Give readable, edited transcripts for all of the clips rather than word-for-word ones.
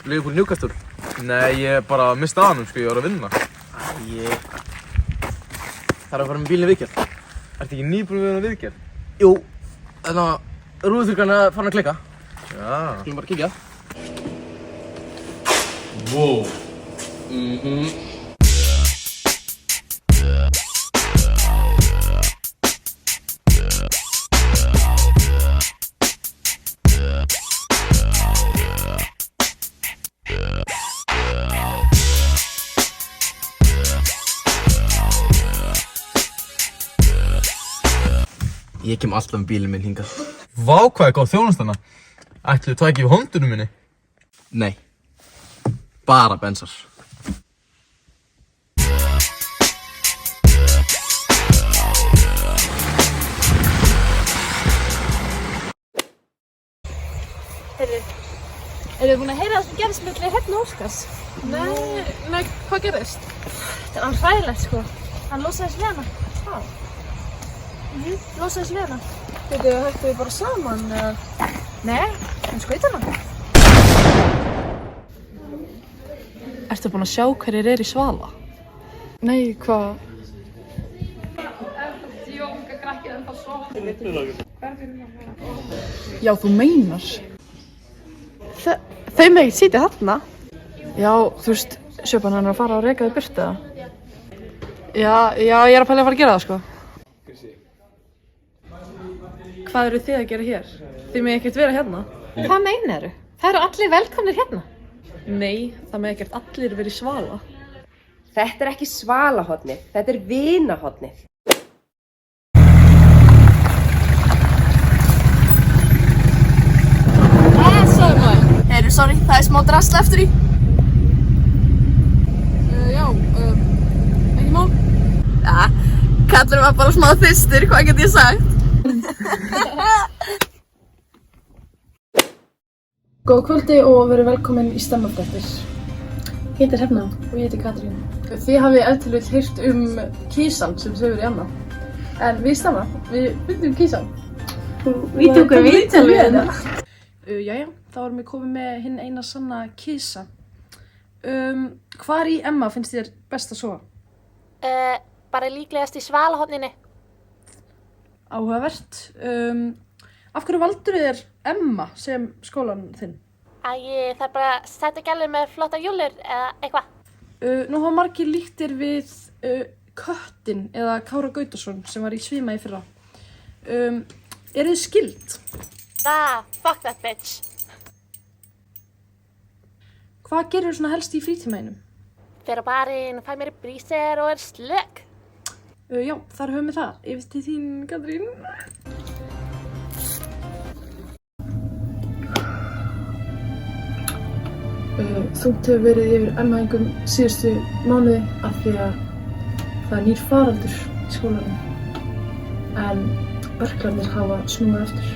Liverpool Newcastle? Nei, ég bara missti af honum, sko, ég var að vinna. Æi. Það að fara með bílinn í viðgerð. Ertu ekki nýbúinn að vera á viðgerð? Jú, þannig að rúðuþurrkan er farin að klikka. Já. Skulum bara kíkja. Wow. Ég kem alltaf með bílinn minn hingað. Vá, hvað er góð þjónustana? Ætli þú taki við hóndunum minni? Nei. Bara bensar. Eru þið búin að heyra það sem gerðist milli Hrafns og Óskars? Nei, hvað gerðist? Þetta er alveg hræðilegt sko. Hann losaðist við hana. Hvað? Losaðist við hana. Hættu þið bara saman eða? Nei, hann skaut hana. Ertu búin að sjá hverjir í Svala? Nei, hvað? Já, þú meinar. Þau mega ekki sitja þarna. Já, þú veist, Sjöpan hann er að fara að reka þau burt eða? Já, ég er að pæla að fara að gera það, sko. Hvað eru þið að gera hér? Þið mega ekkert vera hérna. Hvað meinaru? Það eru allir velkomnir hérna. Nei, það mega ekkert allir verið í Svala. Þetta er ekki Svalahornið, þetta er Vinahornið. Heyrðu, sorry, það er smá drasl eftir í. Ekki mál? Ja, kallur var bara smá þyrstur, hvað get ég sagt? Góð kvöldi og verið velkomin í Stemmafréttir. Ég heiti Hrefna og ég heiti Katrín. Þið hafið ef til vill heyrt kísan sem þau verið í annað. En við Stemma, við fundum kísan. Við tókum viðtal við hana. Jæja, þá erum við komið með hinn eina sanna kísa. Hvar í Emma finnst þér best að sofa? Bara líklegast í Svalahorninu. Áhugavert. Af hverju valdur þér Emma sem skólan þinn? Það er bara að setja gælur með flotta júllur eða eitthvað. Nú hafa margir líktir við Köttin eða Kára Gautason sem var í Svima í fyrra. Eru þið skyld? Fuck that bitch. Hvað gerir þú svona helst í frítímanum? Fer á barinn, fæ mér í bríser og er slökk. Já, þar höfum við það. Yfir til þín, Katrín. Þungt hefur verið yfir Emma-engum síðustu mánuði af því að það er nýr faraldur í skólanum. En berklarnir hafa snúið aftur.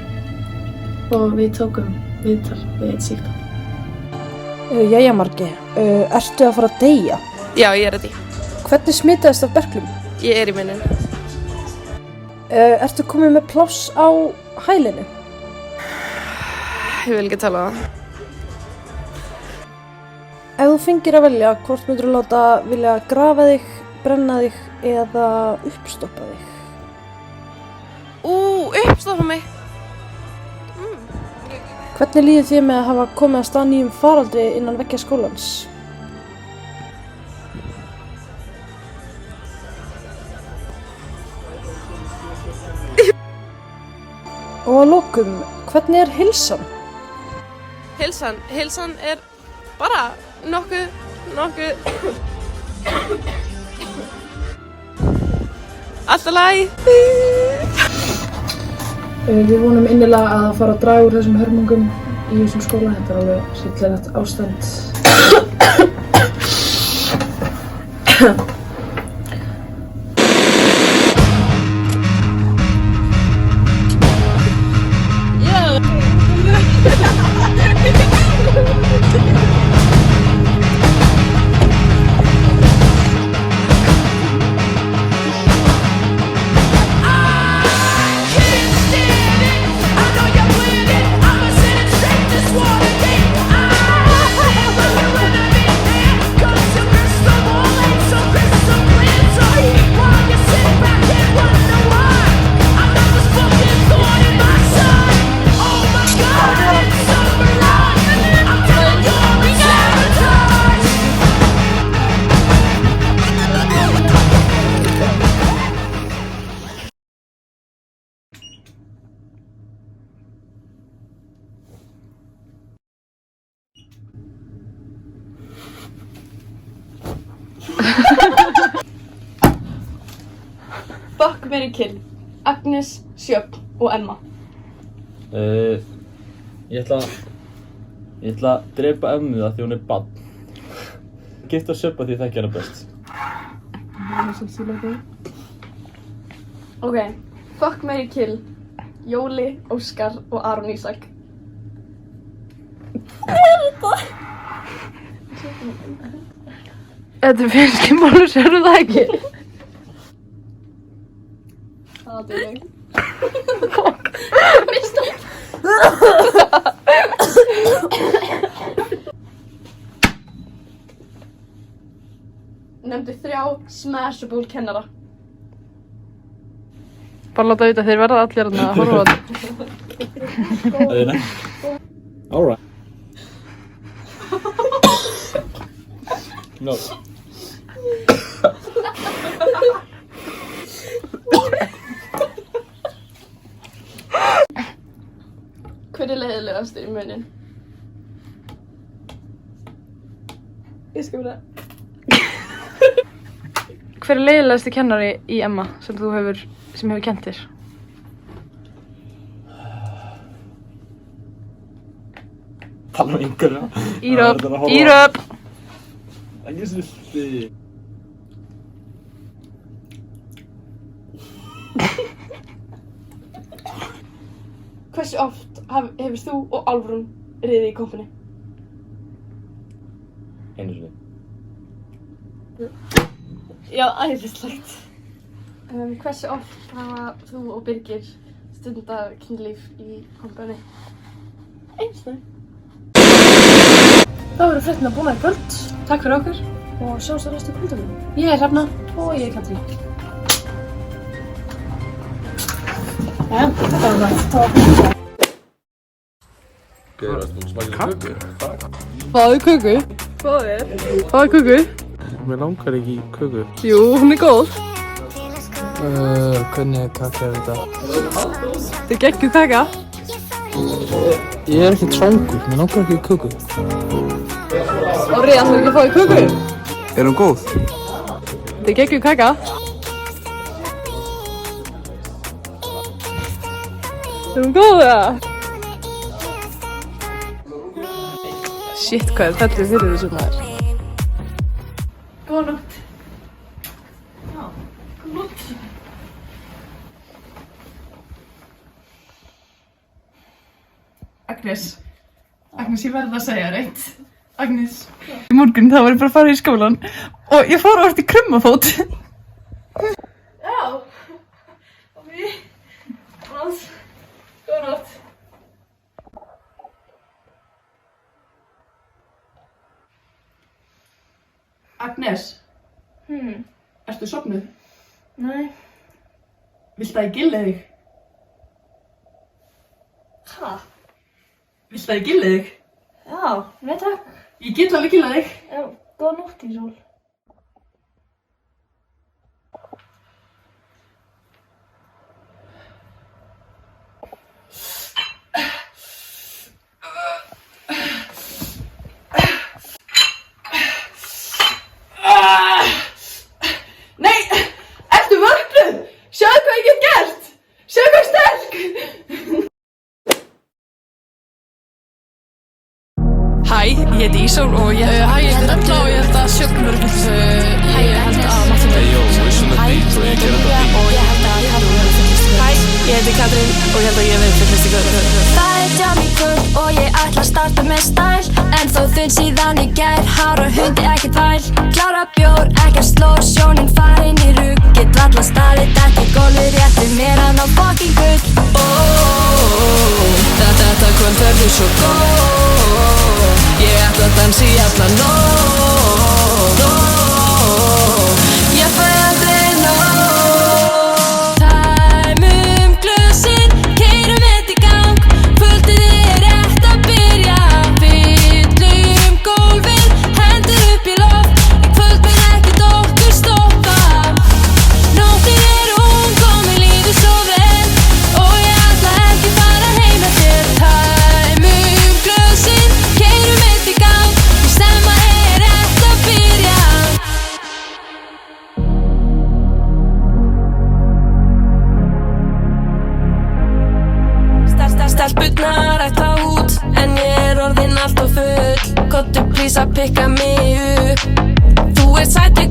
Og við tókum viðtal við einn síkta. Jæja Margi, ertu að fara að deyja? Já, ég er að því. Hvernig smitaðist af berklum? Ég er í munum. Ertu komið með pláss á hælinu? Ég vil ekki tala um það. Ef þú fengir að velja, hvort myndir þú láta vilja grafa þig, brenna þig eða uppstoppa þig? Uppstoppa mig. Hvernig líður þér með að hafa komið að stað nýjum faraldri innan veggja skólans? Og að lokum, hvernig er heilsan? Heilsan er bara nokkuð Allt í lagi. Við vonum innilega að fara að draga úr þessum hörmungum í þessum skóla. Þetta er alveg hryllilegt ástand. fuck, marry, kill. Agnes, Sjöfn og Emma. Ég ætla að drepa Emmu það því hún barn. Gifta Sjöfn því ég þekki hana best. Ok, fuck, marry, kill. Jóli, Óskar og Aron Ísak. Þetta finnst ekki máli séru það ekki. Það er ég. Nefndu 3 smashable kennara. Bara láta auðvitað þeir verða allir að horfa á þetta. Alright. No. Hver er leiðilegastur í munin? Ég skal vera. Hver er leiðilegasti kennari í Emma sem hefur kennt þér? Tala um einhverja. Íröp! Ekki svilti. Hversu oft hefur þú og Álfrún riðið í kompunni? Einu sinni. Já, æðislegt. Hversu oft hafa þú og Birgir stundað kynlíf í kompunni? Einu sinni. Það verður fréttina búnar í kvöld. Takk fyrir okkur og sjáumst á næstu kvöldum. Ég er Hrefna og ég er Katrín. Já, þetta var það. Köku? Fáðu köku. Fáðu köku. Mér langar ekki í köku. Jú, hún er góð. Hvernig kaka er þetta? Þetta er geggjuð kaka. Ég er ekki svangur, mér langar ekki í köku. Orri, ætlarðu ekki að fá í köku? Er hún góð? Þetta er geggjuð kaka. Er hún góð eða? Shit, hvað fellur fyrir þessu maður? Góða nótt. Já, góða nótt. Agnes, ég verði að segja reitt. Agnes, í morgun þá var ég bara að fara í skólan og ég fór orðið í krummafót. Já. Ok. Góða nótt. Agnes, ertu sofnuð? Nei. Viltu að ég gilli þig? Hæ? Viltu að ég gilli þig? Já, nei takk. Ég get alveg gilla þig. Já, góða nótt, Ísól. Nei, ertu vöknuð? Sjáðu hvað ég get gert. Sjáðu hvað ég er sterk. Hæ, ég heiti Ísól og ég heiti Rebla og ég held að Sjöfn verður fylgst. Ég held að Mattín verður fylgst. Hæ, ég heiti Lúbja og ég held að Katrín verður fylgst. Hæ, ég heiti Katrín og ég held að ég verður fylgst. Það er jam í kvöld og ég ætla að starta með stæl. En þó þunn síðan í gær, hár og hundi ekki þvæl. Klára bjór, ekkert slór, sjónin farin í rugg. Get valla staðið, dætt í gólfið rétt við mér að ná fucking gull. Þetta kvöld verður svo góð. Ég ætla að dansa í alla nótt. Ég fæ aldrei nóg. Tæmum glösin, keyrum þetta í gang. Kvöldið er rétt að byrja. Fyllum gólfið, hendur upp í loft. Í kvöld mun ekkert okkur stoppa. Nóttin er ung og mér líður svo vel. Og ég ætla ekki fara heim eftir. Tæmum glösin, keyrum þetta í gang. Og stemma er stelpurnar ætla út en ég orðin allt of full. Kottu please að pikka mig upp. Þú ert sætur